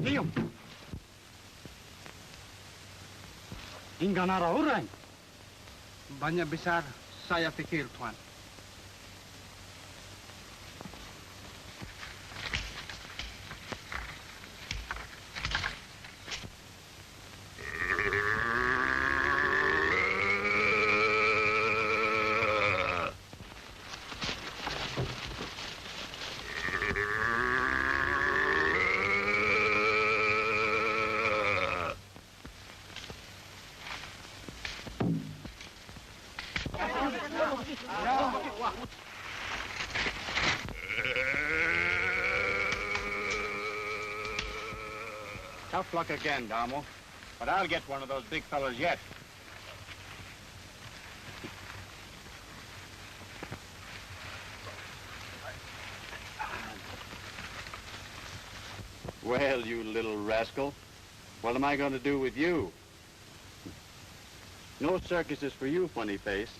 Liam. Hingga nara orang. Banyak besar saya fikir, Tuan. Tough luck again, Damo. But I'll get one of those big fellas yet. Well, you little rascal, what am I going to do with you? No circuses for you, funny-faced.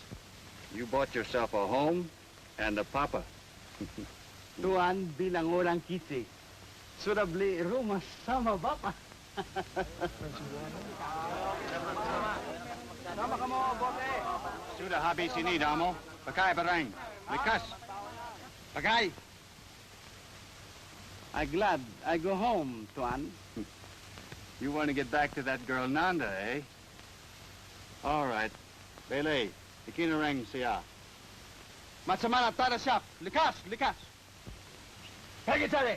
You bought yourself a home and a papa. Tuan, bilang orang kita, sudah beli rumah sama Bapak. Sama kamu, bote. Sudah habis ini, Damo. Pakai barang. Likas. Pakai. I'm glad I go home, Tuan. You want to get back to that girl Nanda, eh? All right. Bele, ikina rang siya. Macam mana tak ada siap? Likas, likas. Pergi cari.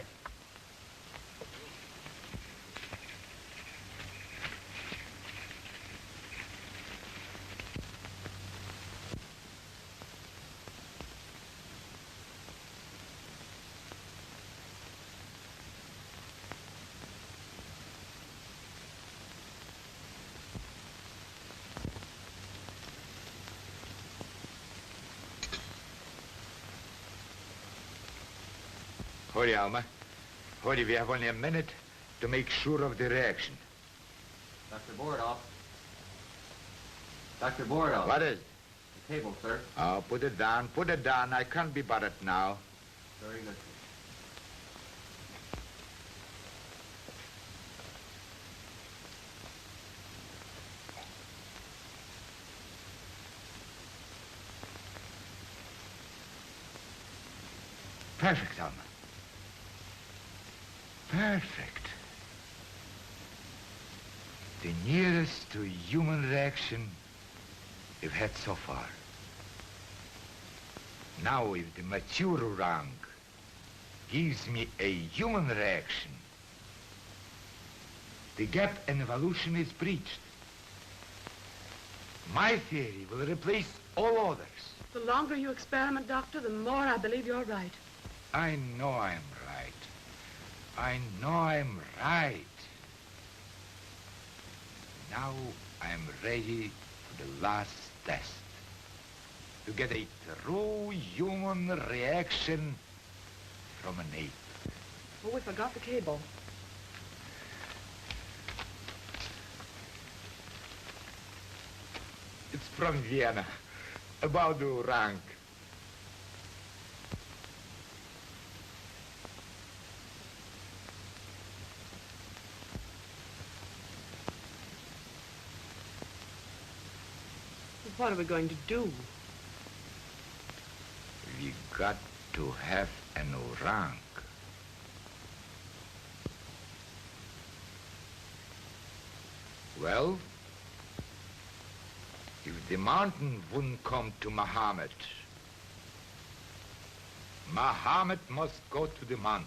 Hurry, Alma. Hurry, we have only a minute to make sure of the reaction. Dr. Bordoff. Dr. Bordoff. What is it? The table, sir. Oh, put it down, put it down. I can't be bothered now. Very good. Perfect, Alma. Perfect. The nearest to human reaction we've had so far. Now, if the mature orang gives me a human reaction, the gap in evolution is breached. My theory will replace all others. The longer you experiment, Doctor, the more I believe you're right. I know I'm right. I know I'm right. Now I'm ready for the last test. To get a true human reaction from an ape. Oh, we forgot the cable. It's from Vienna, about the orang. What are we going to do? We got to have an orang. Well, if the mountain wouldn't come to Muhammad, Muhammad must go to the mountain.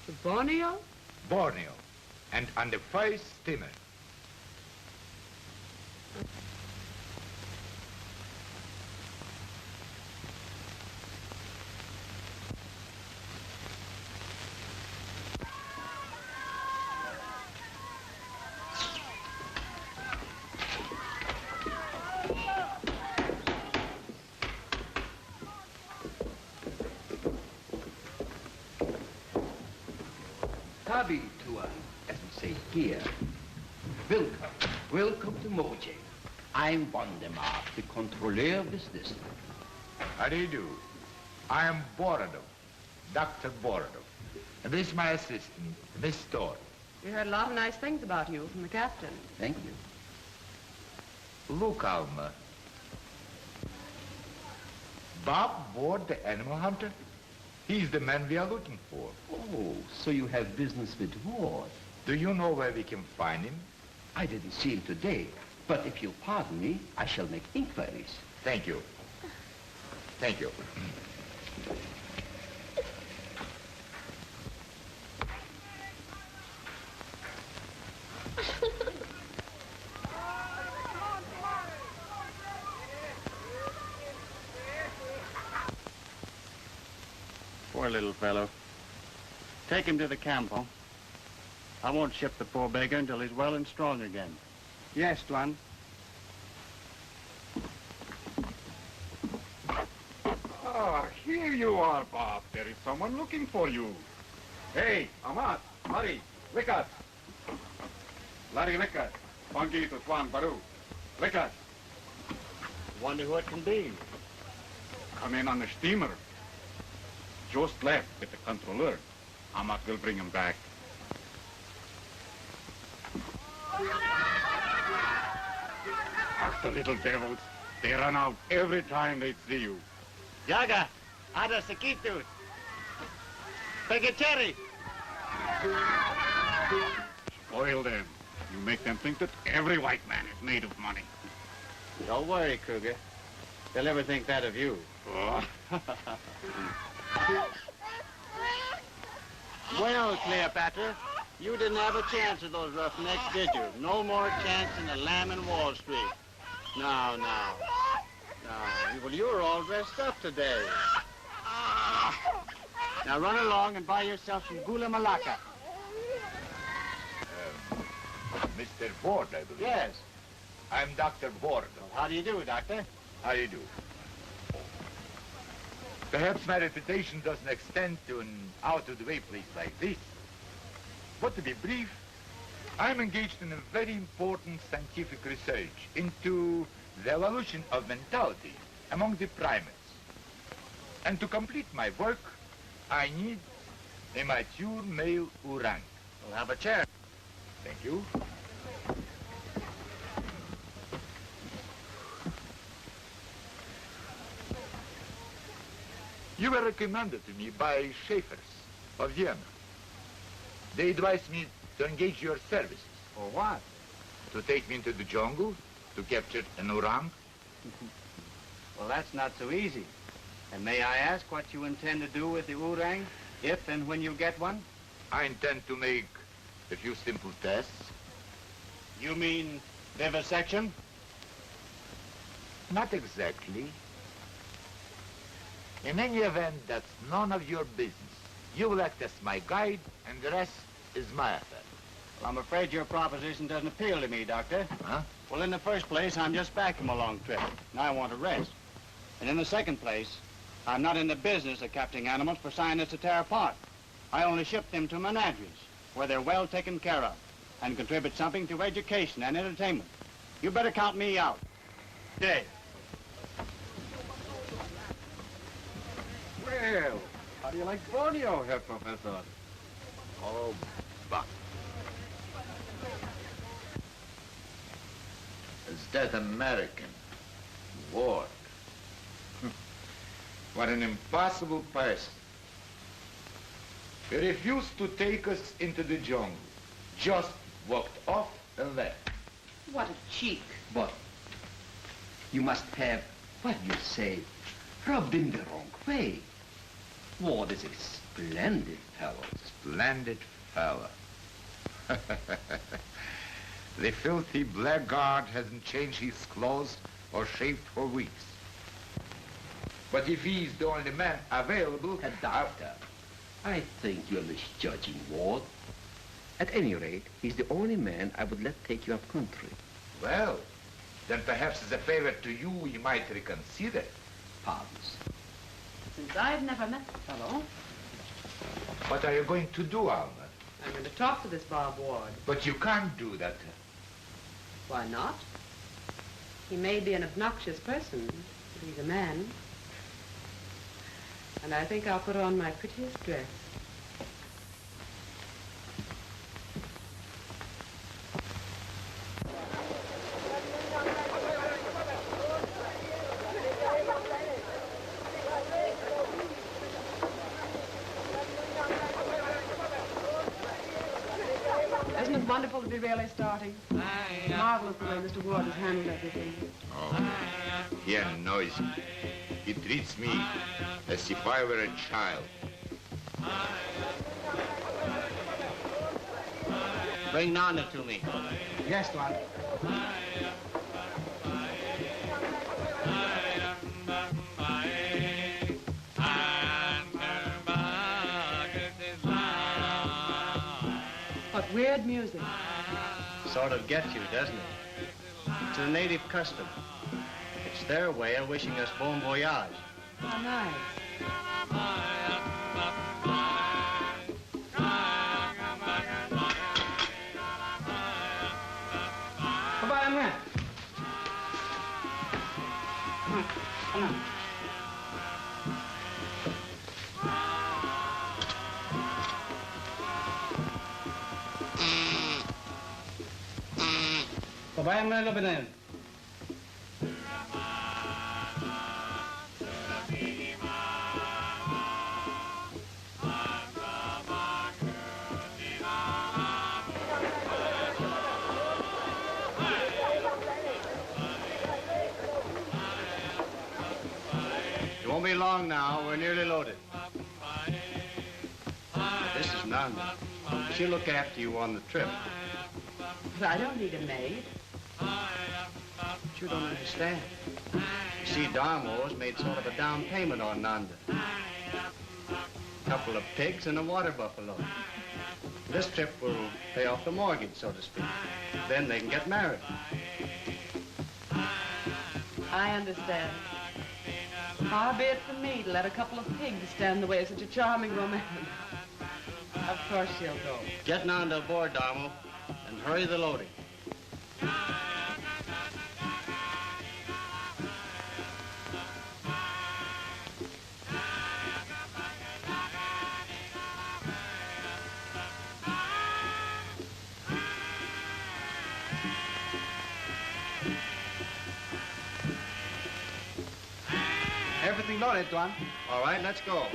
To Borneo? Borneo, and on the first steamer. Tabi Tua, as we say here. Welcome. Welcome to Moje. I'm Waldemar, the controller of this district. How do you do? I am Borodov. Dr. Bordo. And this is my assistant, Miss Storr. We heard a lot of nice things about you from the captain. Thank you. Look, Alma. Bob Ward, the animal hunter. He's the man we are looking for. Oh, so you have business with Ward. Do you know where we can find him? I didn't see him today, but if you'll pardon me, I shall make inquiries. Thank you. Thank you. Poor little fellow. Take him to the campo. I won't ship the poor beggar until he's well and strong again. Yes, Tuan. Ah, here you are, Bob. There is someone looking for you. Hey, Amat, Mari, Likat. Larry Likat, Pangi to Tuan Baru. Likat, Wonder who it can be. come in on the steamer. Just left with the controller. Amat will bring him back. Ach, the little devils. They run out every time they see you. Yaga, ada sekitu. Pegacherry. Spoil them. You make them think that every white man is made of money. Don't worry, Kruger. They'll never think that of you. Oh. Well, Cleopatra, you didn't have a chance with those roughnecks, did you? No more chance than a lamb in Wall Street. No. Well, you were all dressed up today. Now run along and buy yourself some gula malaka. Mr. Ward, I believe. Yes. I'm Dr. Bordo. How do you do, Doctor? How do you do? Perhaps my reputation doesn't extend to an out-of-the-way place like this. But to be brief, I'm engaged in a very important scientific research into the evolution of mentality among the primates. And to complete my work, I need a mature male orang. We'll have a chair. Thank you. You were recommended to me by Schaeffers of Vienna. They advised me to engage your services. For what? To take me into the jungle, to capture an orang. Well, that's not so easy. And may I ask what you intend to do with the orang, if and when you get one? I intend to make a few simple tests. You mean vivisection? Not exactly. In any event, that's none of your business. You will act as my guide, and the rest is my affair. Well, I'm afraid your proposition doesn't appeal to me, Doctor. Huh? Well, in the first place, I'm just back from a long trip. Now I want to rest. And in the second place, I'm not in the business of capturing animals for scientists to tear apart. I only ship them to menageries, where they're well taken care of, and contribute something to education and entertainment. You better count me out. Day. Well, how do you like Borneo, Herr Professor? Oh, but Is that American? Ward. what an impossible person. He refused to take us into the jungle. Just walked off and left. What a cheek. But you must have, what do you say, rubbed him the wrong way. Ward is a splendid fellow. Splendid fella. The filthy blackguard hasn't changed his clothes or shaved for weeks. But if he's the only man available... Doctor, I think you're misjudging Ward. At any rate, he's the only man I would let take you up country. Well, then perhaps as a favor to you, we might reconsider. Pardons. Since I've never met the fellow, What are you going to do, Alma? I'm going to talk to this Bob Ward. But you can't do that. Why not? He may be an obnoxious person, but he's a man. And I think I'll put on my prettiest dress. Isn't it wonderful to be really starting? Marvelous the way Mr. Ward has handled everything. Oh, he annoys me. He treats me as if I were a child. Bring Nanda to me. Yes, Tuan. What weird music. Sort of gets you, doesn't it? It's a native custom. It's their way of wishing us bon voyage. How nice. Kabayan mo yan. Ano? Kabayan mo na laban na yun. It won't be long now. We're nearly loaded. This is Nanda. She'll look after you on the trip. But I don't need a maid. But you don't understand. You see, Darmo's made sort of a down payment on Nanda. Couple of pigs and a water buffalo. This trip will pay off the mortgage, so to speak. Then they can get married. I understand. Far be it from me to let a couple of pigs stand in the way of such a charming romance. Of course she'll go. Get Nanda aboard, Darmo, and hurry the loading. Everything loaded, Tuan. All right, let's go.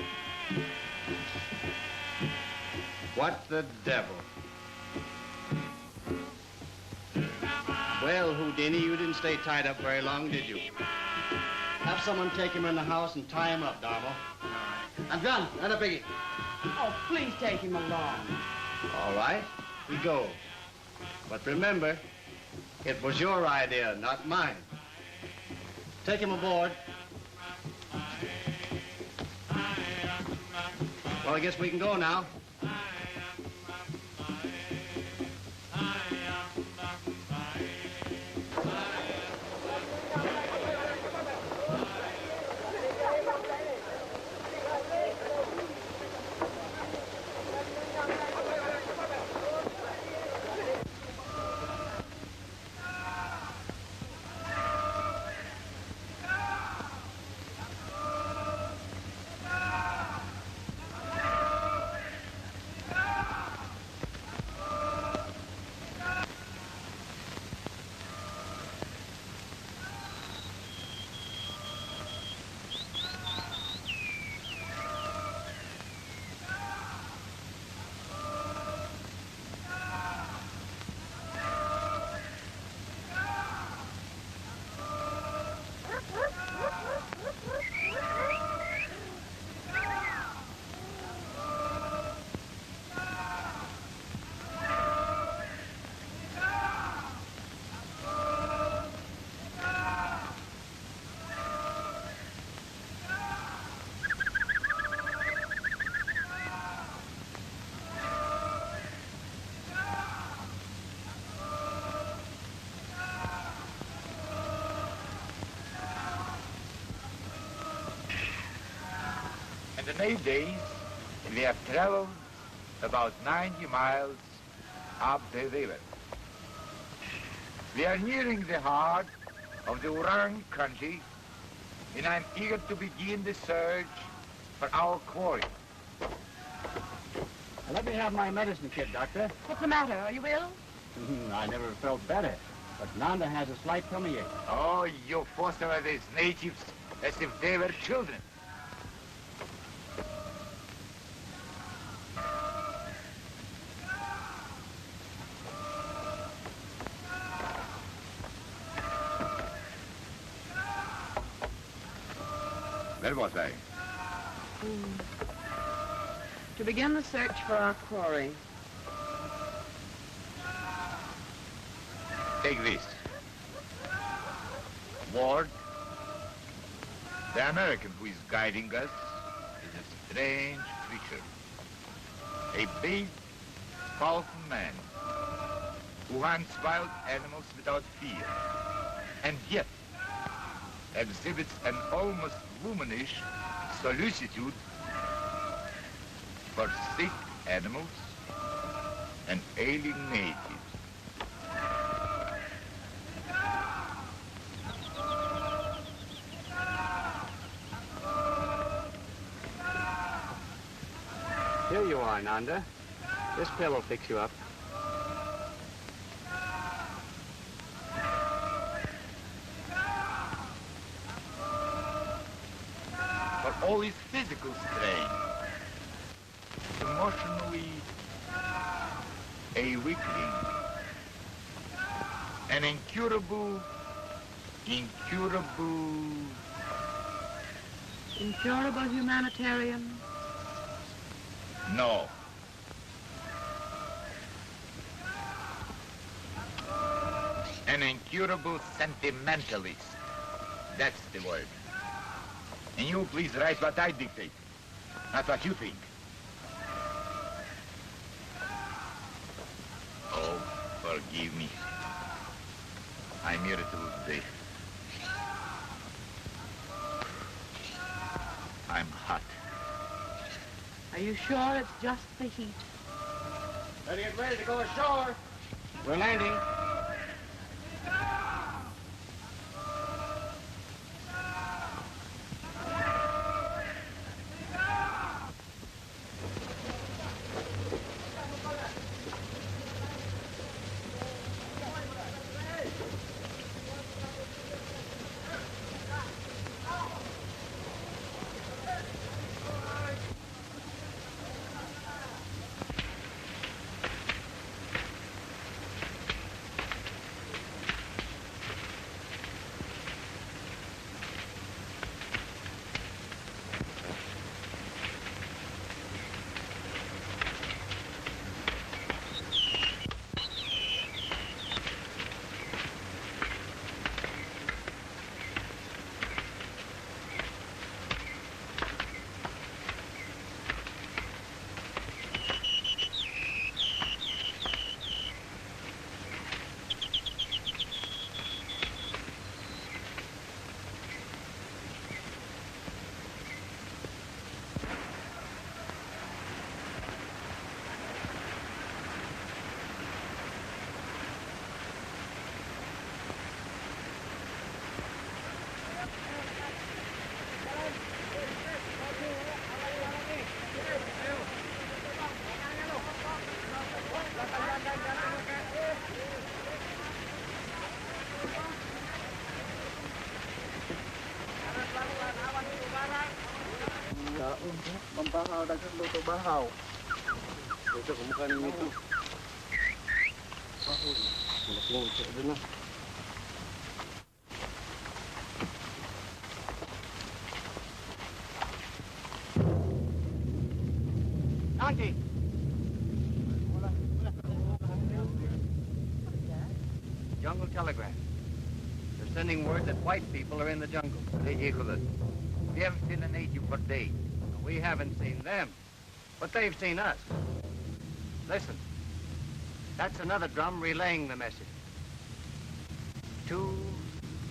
What the devil? Well, Houdini, you didn't stay tied up very long, did you? Have someone take him in the house and tie him up, Darmo. I'm John, not a piggy. Oh, please take him along. All right, we go. But remember, it was your idea, not mine. Take him aboard. Well, I guess we can go now. In the 8 days, we have traveled about 90 miles up the river. We are nearing the heart of the Orang country, and I'm eager to begin the search for our quarry. Let me have my medicine kit, Doctor. What's the matter? Are you ill? I never felt better, but Nanda has a slight tummy ache. Oh, you foster these natives as if they were children. Where was I? To begin the search for our quarry. Take this. Ward, the American who is guiding us is a strange creature. A big, powerful man who hunts wild animals without fear, and yet exhibits an almost womanish solicitude for sick animals and ailing natives. Here you are, Nanda. This pill will fix you up. For all his physical strength, emotionally a weakling, an incurable. Incurable humanitarian? No. An incurable sentimentalist. That's the word. And you please write what I dictate, not what you think. Oh, forgive me. I'm irritable today. I'm hot. Are you sure it's just the heat? Better get ready to go ashore. We're landing. Pambahaw, dagang luto bahaw. Ito, kumukha rin ito. Malaki ito doon na. Auntie! Jungle telegram. They're sending word that white people are in the jungle. Ridiculous. We haven't seen a native for days. We haven't seen them, but they've seen us. Listen, that's another drum relaying the message. 2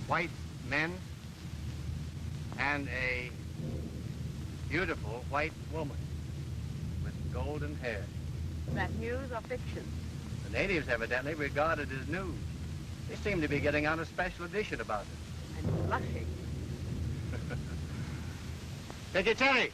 white men and a beautiful white woman with golden hair. Is that news or fiction? The natives evidently regard it as news. They seem to be getting out a special edition about it. I'm blushing. Secretary,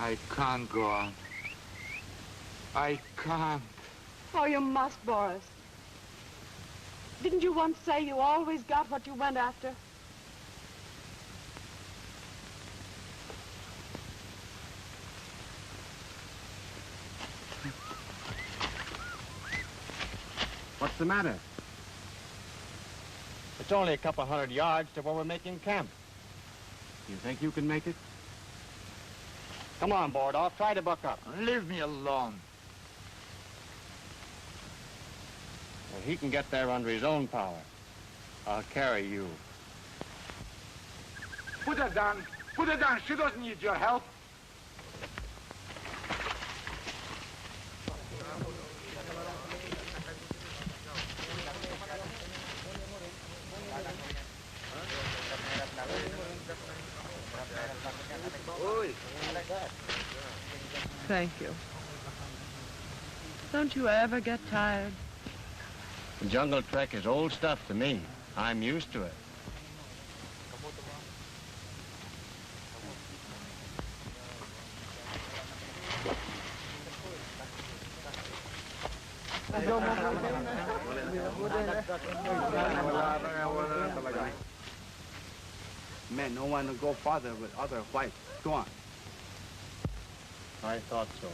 I can't go on. I can't. Oh, you must, Boris. Didn't you once say you always got what you went after? What's the matter? It's only a couple hundred yards to where we're making camp. You think you can make it? Come on, Bordoff. Try to buck up. Leave me alone. Well, he can get there under his own power. I'll carry you. Put her down. Put her down. She doesn't need your help. Thank you. Don't you ever get tired? The jungle trek is old stuff to me. I'm used to it. Men don't want to go farther with other whites. Go on. I thought so.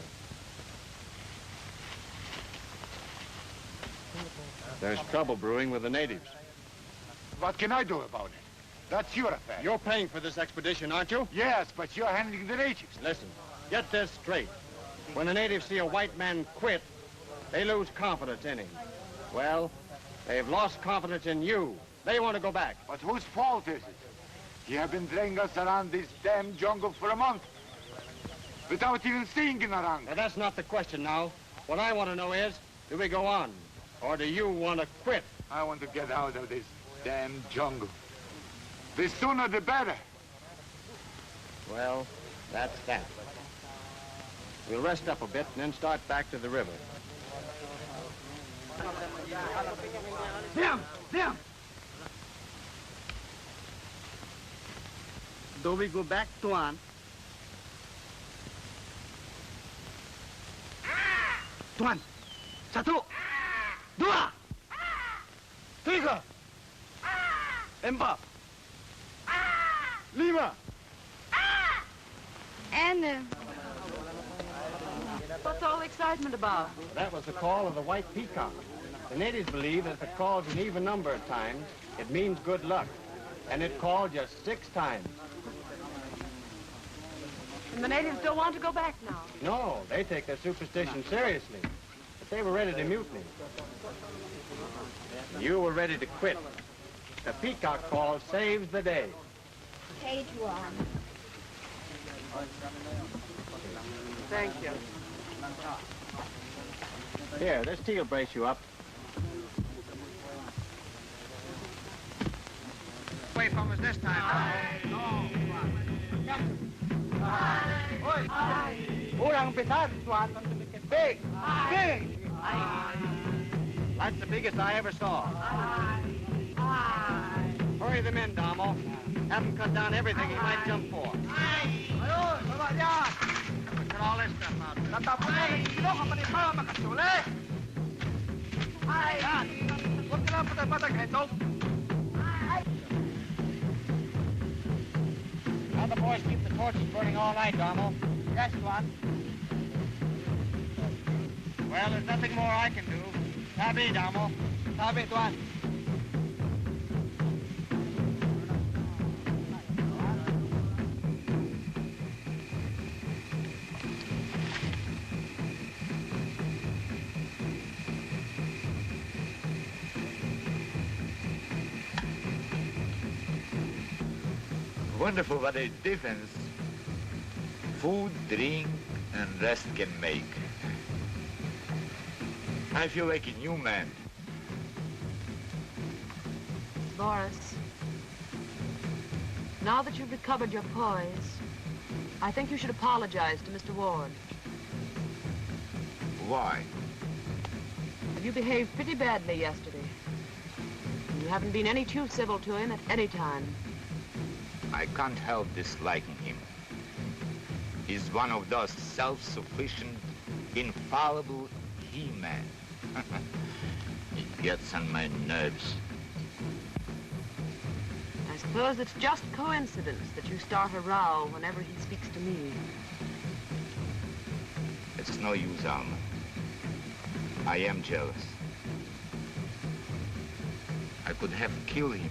There's trouble brewing with the natives. What can I do about it? That's your affair. You're paying for this expedition, aren't you? Yes, but you're handling the natives. Listen, get this straight. When the natives see a white man quit, they lose confidence in him. Well, they've lost confidence in you. They want to go back. But whose fault is it? You have been dragging us around this damn jungle for a month. Without even seeing it around. Now, that's not the question now. What I want to know is, do we go on? Or do you want to quit? I want to get out of this damn jungle. The sooner the better. Well, that's that. We'll rest up a bit and then start back to the river. Them! Them! Do we go back, Tuan? Tuan! Satu! Dua! Tiga! Empat! Lima! And, what's all the excitement about? That was the call of the white peacock. The natives believe that if it calls an even number of times, it means good luck. And it called just 6 times. And the natives don't want to go back now. No, they take their superstition seriously. But they were ready to mutiny. You were ready to quit. The peacock call saves the day. Hey, Tuan. Thank you. Here, this tea will brace you up. Away from us this time. Orang besar, Tuan. Big! Big! That's the biggest I ever saw. Hurry them in, Damo. Have them cut down everything he might jump for. Look at all this stuff out there. Now the boys keep the torches burning all night, Damo. Yes, Tuan. Well, there's nothing more I can do. Tabi, Damo. Sabi, Tuan. Wonderful what a difference food, drink, and rest can make. I feel like a new man. Boris, now that you've recovered your poise, I think you should apologize to Mr. Ward. Why? You behaved pretty badly yesterday. You haven't been any too civil to him at any time. I can't help disliking him. He's one of those self-sufficient, infallible he-men. He gets on my nerves. I suppose it's just coincidence that you start a row whenever he speaks to me. It's no use, Alma. I am jealous. I could have killed him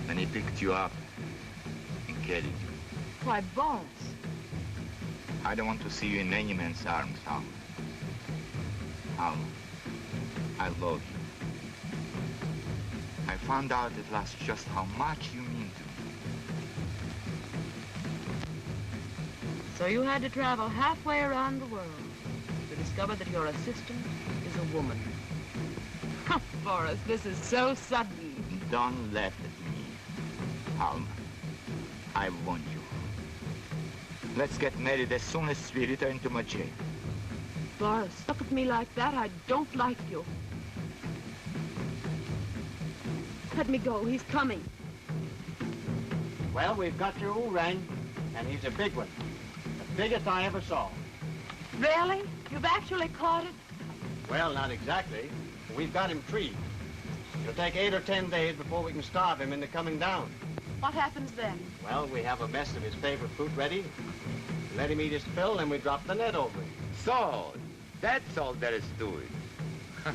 when he picked you up and carried you. Why, Boris. I don't want to see you in any man's arms, Alma. Alma, I love you. I found out at last just how much you mean to me. So you had to travel halfway around the world to discover that your assistant is a woman. Boris, this is so sudden. Don't laugh at me, Alma. I want you. Let's get married as soon as we return to Mache. Boris, look at me like that. I don't like you. Let me go. He's coming. Well, we've got your orang, and he's a big one. The biggest I ever saw. Really? You've actually caught it? Well, not exactly. We've got him treed. It'll take 8 or 10 days before we can starve him into coming down. What happens then? Well, we have a mess of his favorite fruit ready. Let him eat his fill, and we drop the net over him. So, that's all there is to it.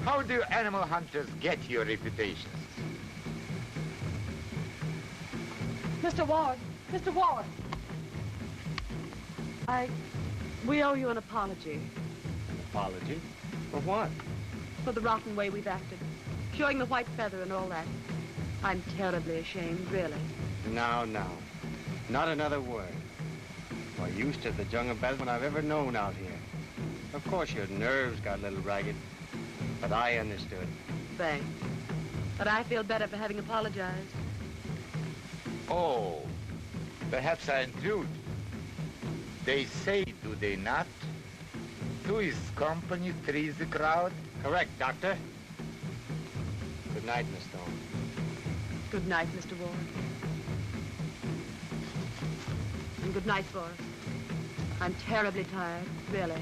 How do animal hunters get your reputations? Mr. Ward! Mr. Ward! We owe you an apology Apology? For what? for the rotten way we've acted. Showing the white feather and all that. I'm terribly ashamed, really. No. Not another word. You're used to the jungle Beltman I've ever known out here. Of course, your nerves got a little ragged, but I understood. Thanks. But I feel better for having apologized. Oh, perhaps I intrude. They say, do they not? Two is company, three is the crowd. Correct, Doctor. Good night, Miss Stone. Good night, Mr. Ward. And good night, Boris. I'm terribly tired, really.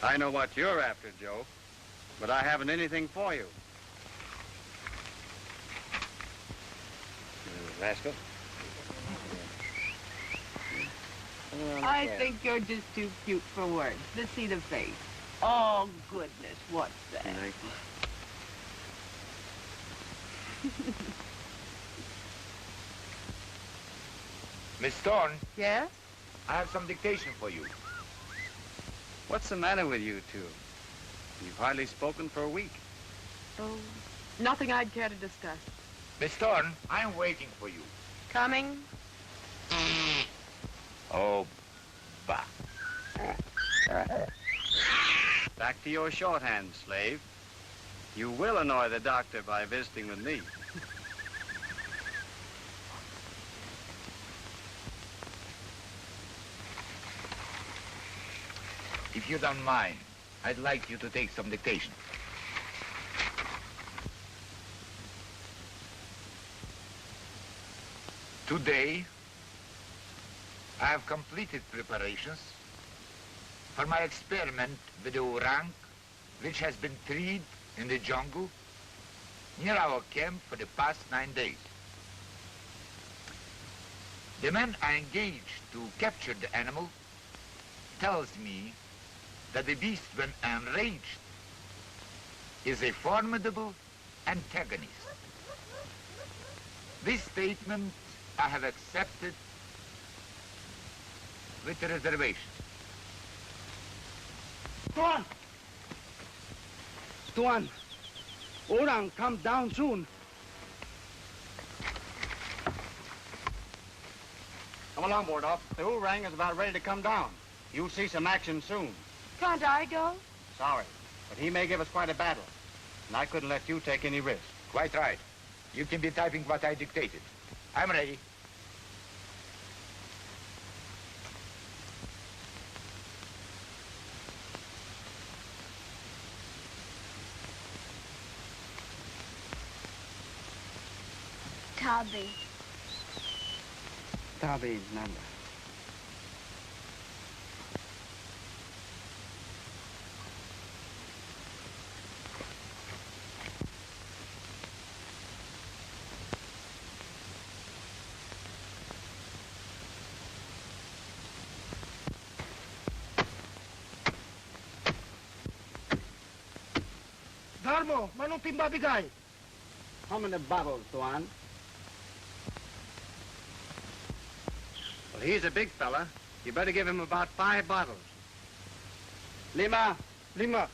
I know what you're after, Joe, but I haven't anything for you. Rascal. I think you're just too cute for words. Let's see the face. Oh, goodness, what's that? Miss Thorne, Yes? I have some dictation for you. What's the matter with you two? You've hardly spoken for a week. Oh, nothing I'd care to discuss. Miss Thorne, I'm waiting for you. Coming? Oh, bah. Back to your shorthand, slave. You will annoy the doctor by visiting with me. If you don't mind, I'd like you to take some dictation. Today, I have completed preparations for my experiment with the orang, which has been treed in the jungle near our camp for the past 9 days. The man I engaged to capture the animal tells me that the beast, when enraged, is a formidable antagonist. This statement I have accepted with a reservation. Tuan! Tuan, Orang come down soon. Come along, Bordoff. The Oorang is about ready to come down. You'll see some action soon. Can't I go? Sorry, but he may give us quite a battle. And I couldn't let you take any risk. Quite right. You can be typing what I dictated. I'm ready. Tabi. Tabi, Nanda. Darmo, manong timbabigay? How many bottles, Tuan? Well, he's a big fella. You better give him about 5 bottles. Lima. Lima.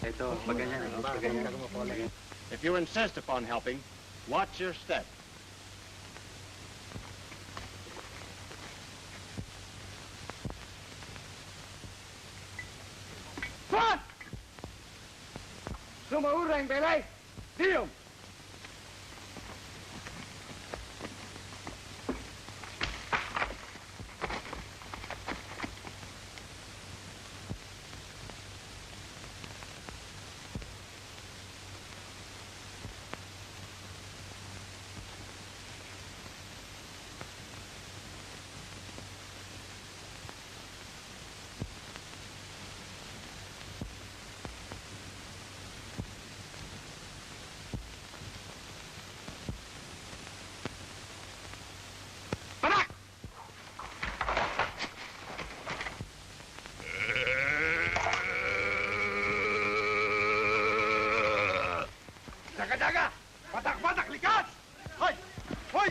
Ito, ganyan. If you insist upon helping, watch your step. Tuan! Sumaurang belay! Diom! Daga! Batak! Likas! Hoy!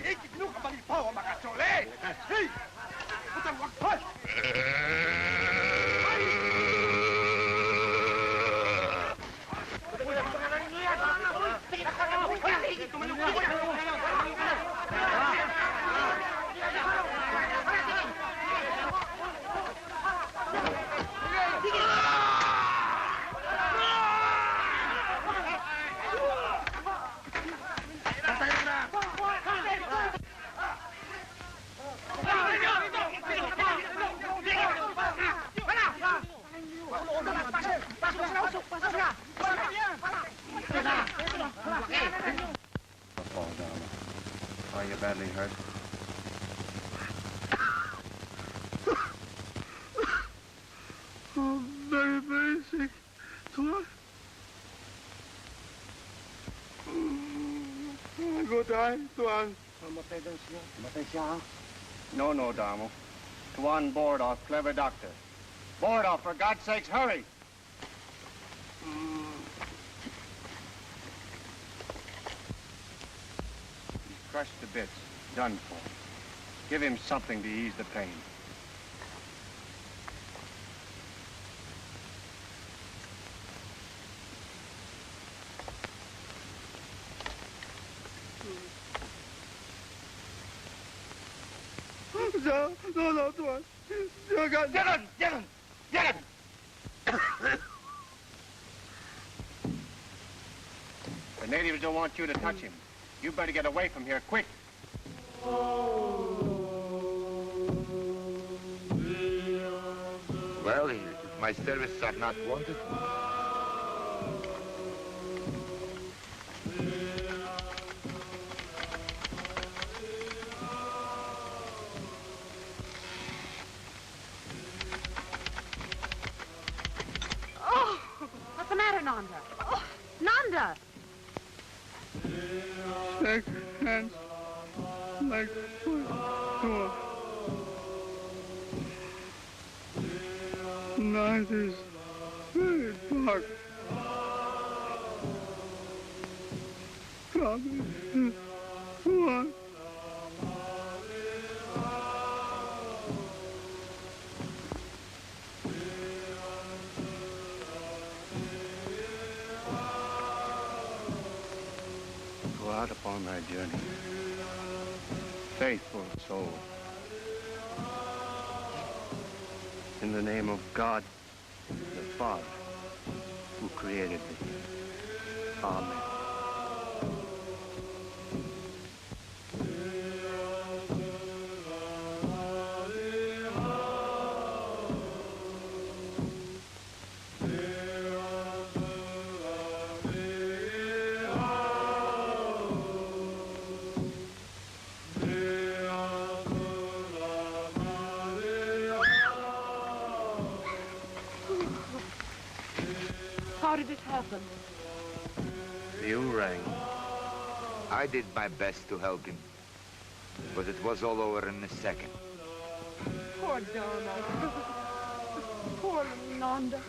Ikigno ka balipaw ang makasole! Hey! Putang wag! Hoy! Are you badly hurt? Oh, very, very sick. Tuan. I go die, Tuan. Matay siya, ha? No, Damo. Tuan Bordoff, clever doctor. Bordoff, for God's sakes, hurry! He's crushed to bits, done for. Give him something to ease the pain. No, Tuan. Get him! The natives don't want you to touch him. You better get away from here, quick. Well, if my services are not wanted, Oh, what's the matter, Nanda? Oh, Nanda! Shake hands like Tuan. Night is very dark. Promise, Tuan. out upon thy journey. Faithful soul. In the name of God, the Father, who created thee. Amen. How did it happen? The orang. I did my best to help him, but it was all over in a second. Poor Donna. Poor Nanda.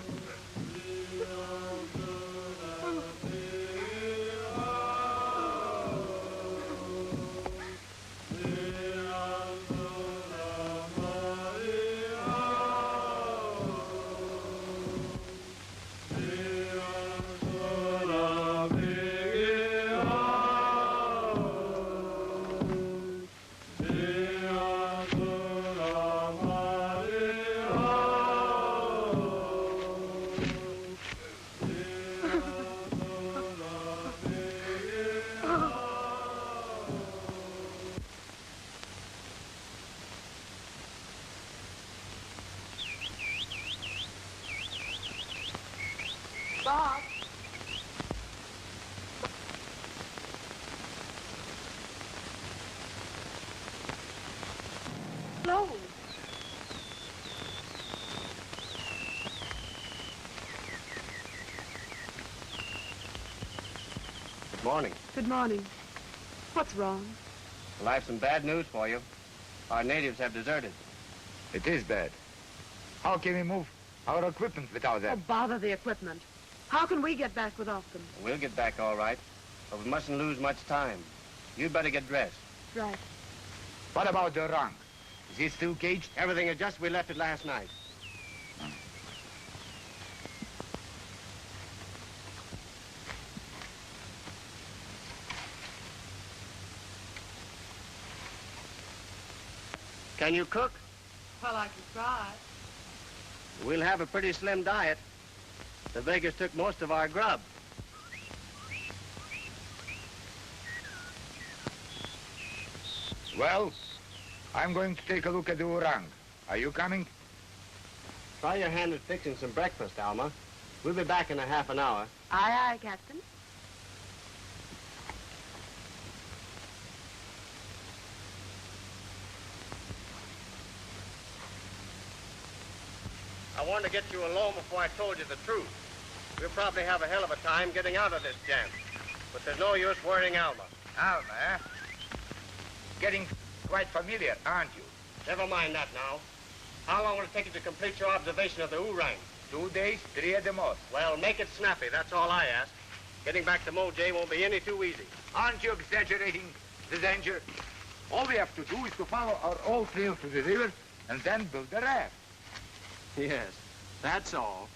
Bob. Hello. Good morning. Good morning. What's wrong? Well, I have some bad news for you. Our natives have deserted. It is bad. How can we move our equipment without Oh, them? bother the equipment. How can we get back without them? We'll get back all right, but we mustn't lose much time. You'd better get dressed. Right. What about the orang? Is he still caged? Everything is just we left it last night. Can you cook? Well, I can try. We'll have a pretty slim diet. The Vegas took most of our grub. Well, I'm going to take a look at the orang. Are you coming? Try your hand at fixing some breakfast, Alma. We'll be back in a half an hour. Aye, aye, Captain. I wanted to get you alone before I told you the truth. We'll probably have a hell of a time getting out of this jam. But there's no use worrying Alma. Alma, eh? Getting quite familiar, aren't you? Never mind that now. How long will it take you to complete your observation of the orang? 2 days, 3 at the most. Well, make it snappy. That's all I ask. Getting back to Mojay won't be any too easy. Aren't you exaggerating the danger? All we have to do is to follow our old trail to the river and then build a raft. Yes, that's all.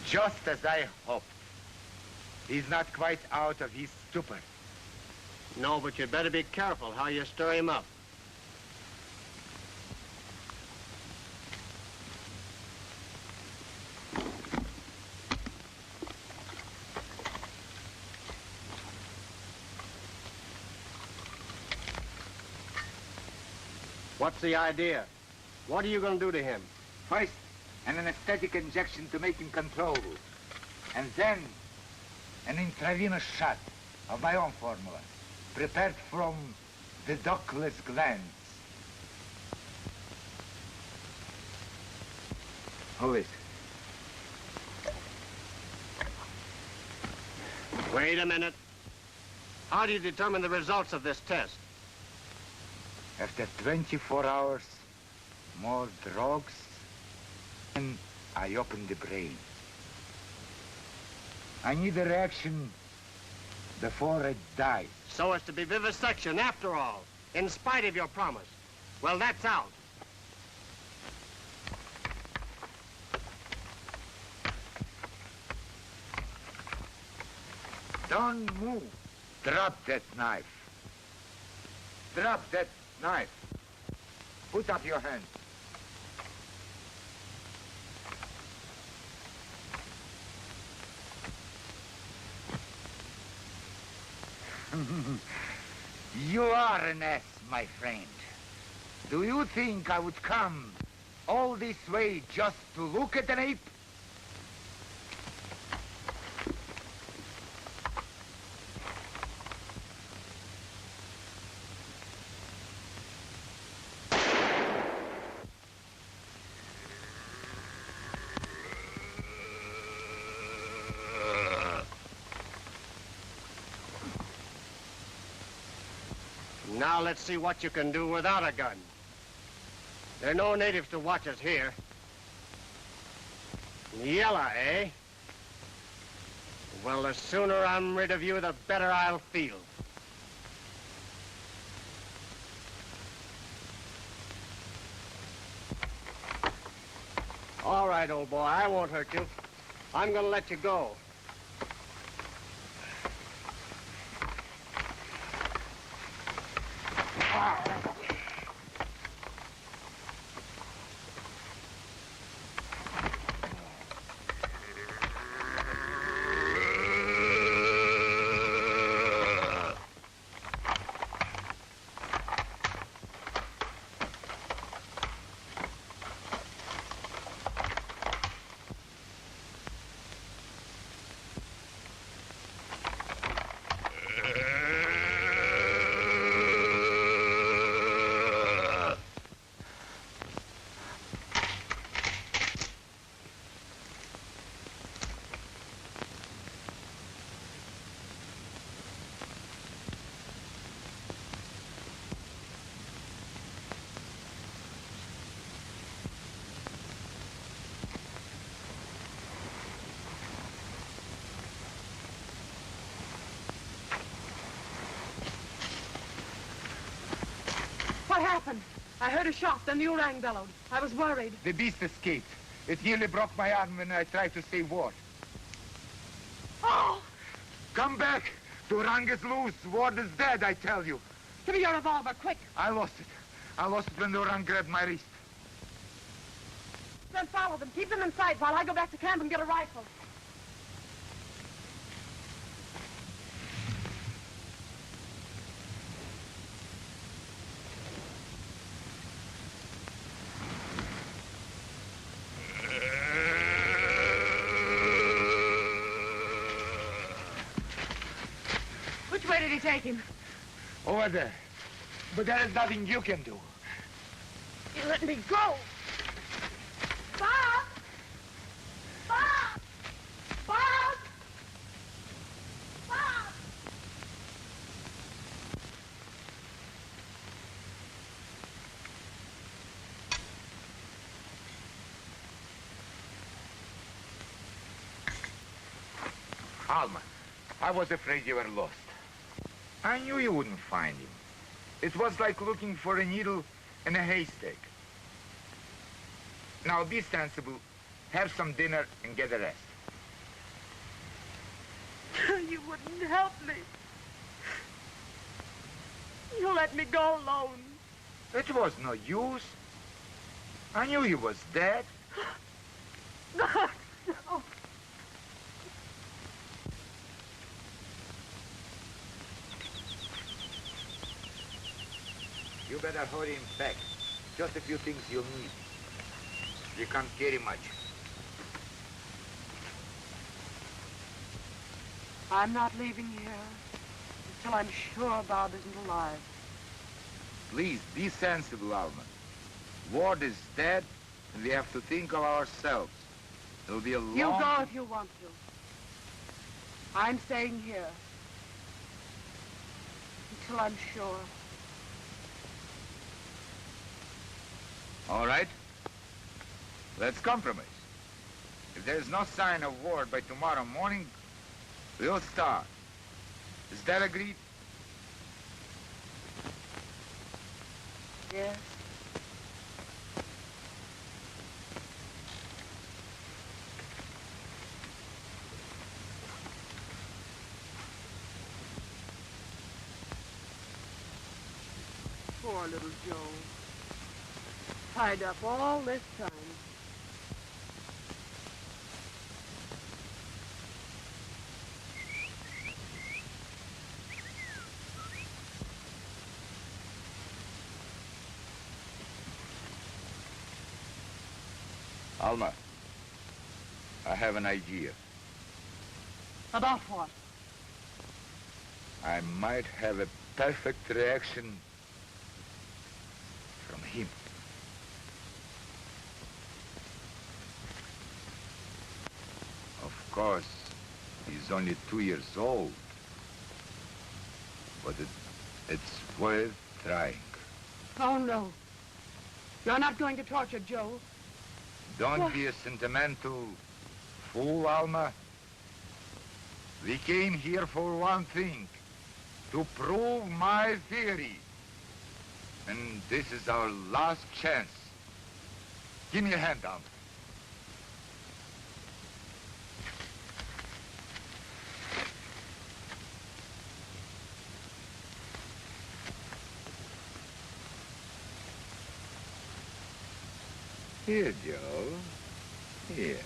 Just as I hoped. He's not quite out of his stupor. No, but you'd better be careful how you stir him up. What's the idea? What are you going to do to him? First, an anesthetic injection to make him controllable. And then, an intravenous shot of my own formula, prepared from the ductless glands. Who is? Wait a minute. How do you determine the results of this test? After 24 hours, more drugs, and I open the brain. I need a reaction before it dies. So as to be vivisection after all. in spite of your promise. Well, that's out. Don't move. Drop that knife. Drop that knife. Put up your hand. You are an ass, my friend. Do you think I would come all this way just to look at an ape? Now let's see what you can do without a gun. There are no natives to watch us here. Yella, eh? Well, the sooner I'm rid of you, the better I'll feel. All right, old boy, I won't hurt you. I'm gonna let you go. What happened? I heard a shot, then the orang bellowed. I was worried. The beast escaped. It nearly broke my arm when I tried to save Ward. Oh! Come back! The orang is loose. Ward is dead, I tell you. Give me your revolver, quick. I lost it. I lost it when the orang grabbed my wrist. Then follow them. Keep them in sight while I go back to camp and get a rifle. Which way did he take him? Over there. But there is nothing you can do. You let me go. Bob! Bob! Bob! Bob! Alma, I was afraid you were lost. I knew you wouldn't find him. It was like looking for a needle in a haystack. Now be sensible, have some dinner, and get a rest. You wouldn't help me. You let me go alone. It was no use. I knew you was dead. No. You better hurry him back. Just a few things you'll need. You can't carry much. I'm not leaving here until I'm sure Bob isn't alive. Please, be sensible, Alma. Ward is dead, and we have to think of ourselves. It'll be a long... You go if you want to. I'm staying here until I'm sure. All right. Let's compromise. If there's no sign of Ward by tomorrow morning, we'll start. Is that agreed? Yes. Poor little Joe. Tied up all this time. Alma, I have an idea. About what? I might have a perfect reaction from him. Of course, he's only 2 years old, but it's worth trying. Oh, no. You're not going to torture Joe. Don't be a sentimental fool, Alma. We came here for one thing, to prove my theory. And this is our last chance. Give me a hand, Alma. Here, Joe. Here.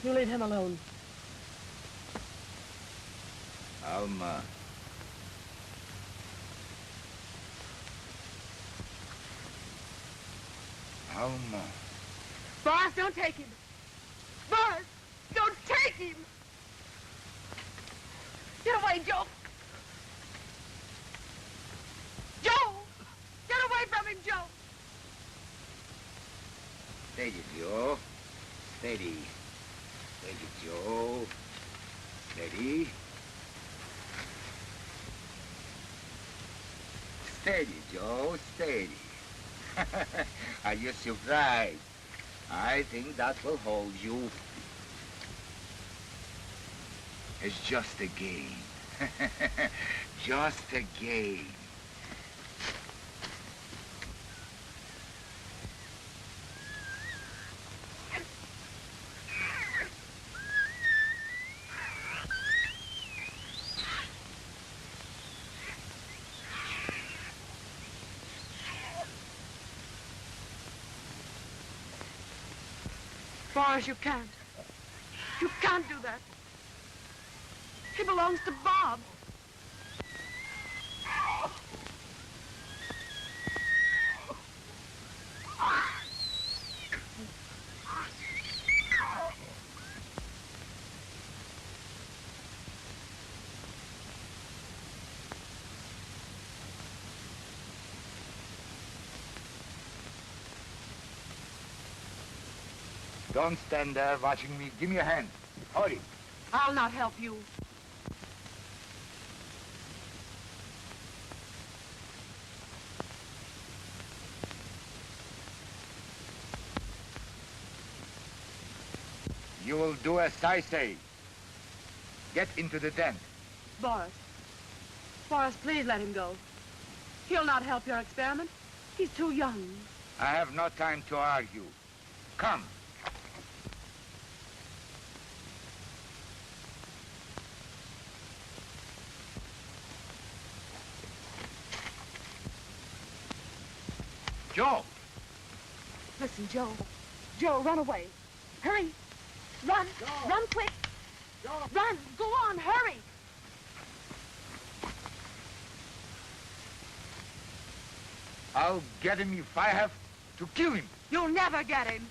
You leave him alone. Alma. Alma. Boris, don't take him. Boris, don't take him. Get away, Joe. Joe! Get away from him, Joe. Steady, Joe. Steady. Steady, Joe. Steady. Steady, Joe. Steady. Are you surprised? I think that will hold you. It's just a game. Just a game. Boris, you can't. You can't do that. He belongs to Bob. Don't stand there watching me. Give me a hand. Hurry. I'll not help you. You will do as I say. Get into the tent. Boris. Boris, please let him go. He'll not help your experiment. He's too young. I have no time to argue. Come. Joe! Listen, Joe. Joe, run away. Hurry. Run. Joe. Run quick. Joe. Run. Go on. Hurry. I'll get him if I have to kill him. You'll never get him.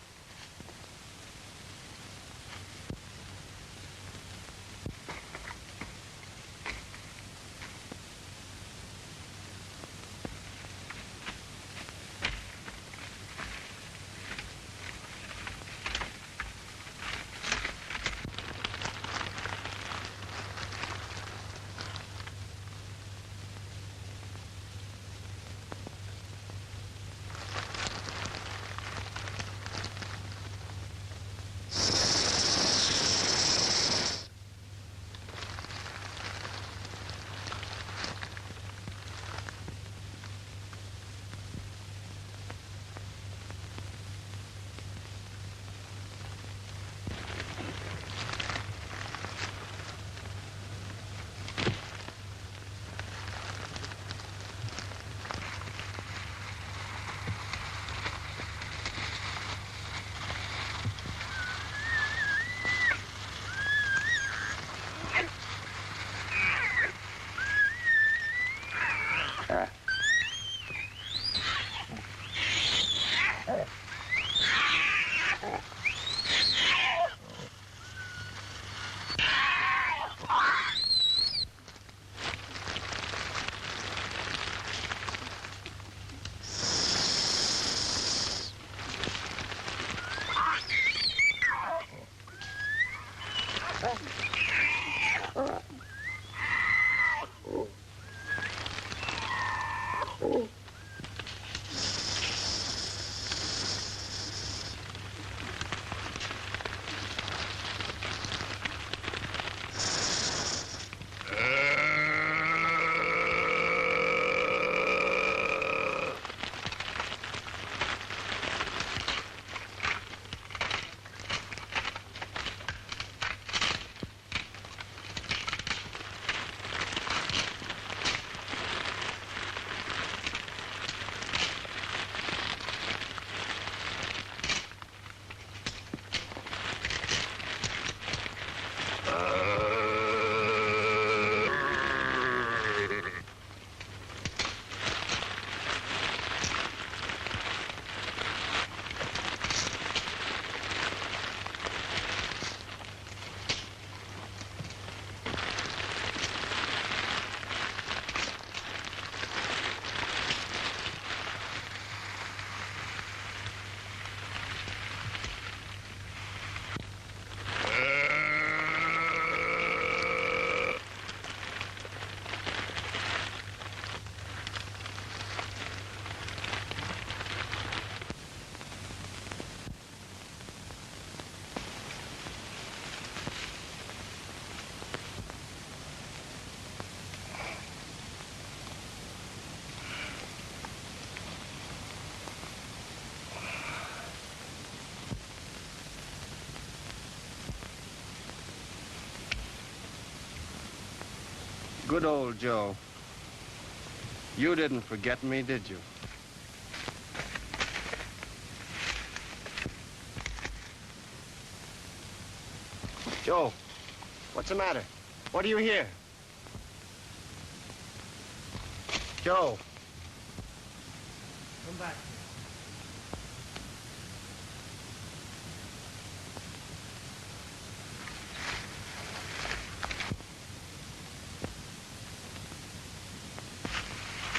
Good old Joe. You didn't forget me, did you? Joe, what's the matter? What do you hear? Joe. Come back.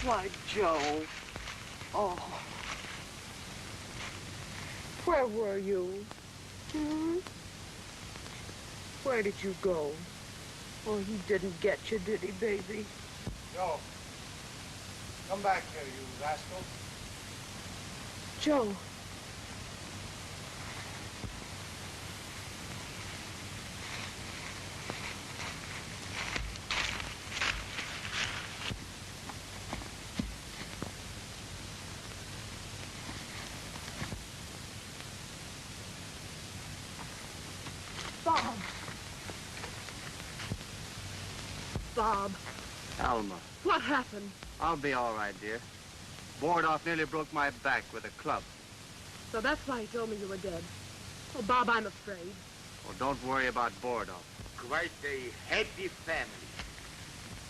Why, Joe. Oh. Where were you? Hmm? Where did you go? Oh, he didn't get you, did he, baby? Joe. Come back here, you rascal. Joe. Bob. Bob. Alma. What happened? I'll be all right, dear. Bordoff nearly broke my back with a club. So that's why he told me you were dead. Oh, Bob, I'm afraid. Oh, don't worry about Bordoff. Quite a happy family.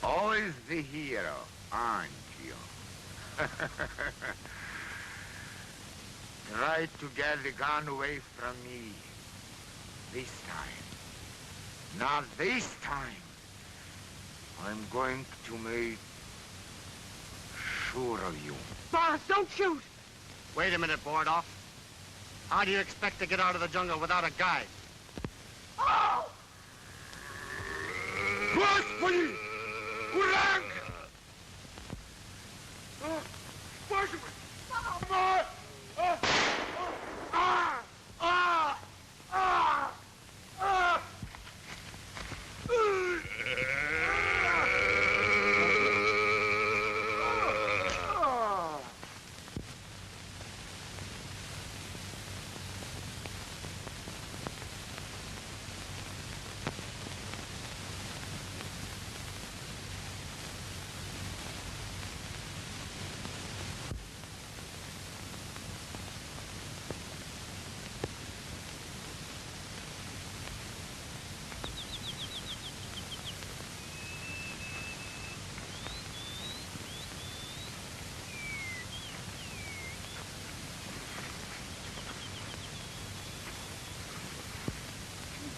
Always the hero, aren't you? Try to get the gun away from me. This time. Not this time. I'm going to make sure of you. Boss, don't shoot! Wait a minute, Bordoff. How do you expect to get out of the jungle without a guide? Oh! Господи! Ураг! Боже мой! Bob!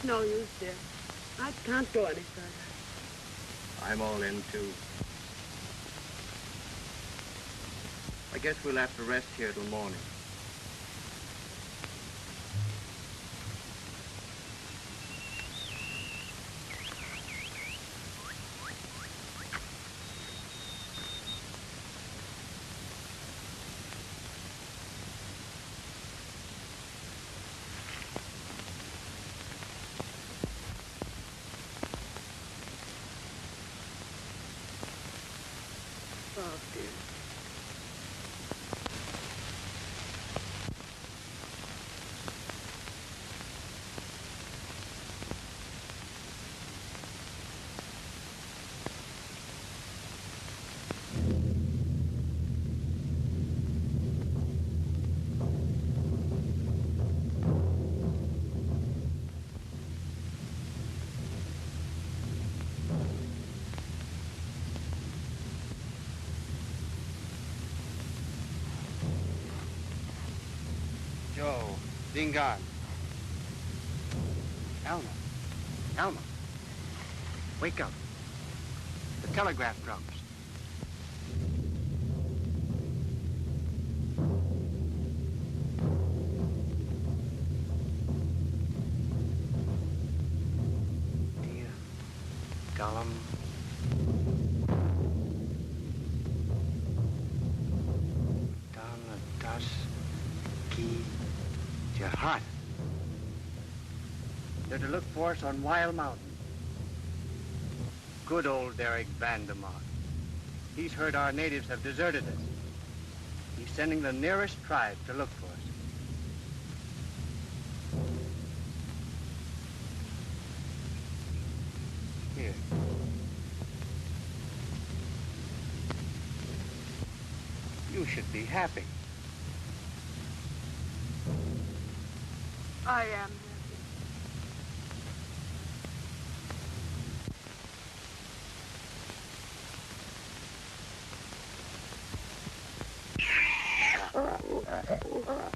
No use, dear. I can't go any further. I'm all in, too. I guess we'll have to rest here till morning. Oh, dear. Joe, Dingan. Alma. Alma. Wake up. The telegraph drums. Dear Gollum. Donna Das Ki Jahat. They're to look for us on Wild Mountain. Good old Derek Vandermark. He's heard our natives have deserted us. He's sending the nearest tribe to look for us. Here. You should be happy. I am happy.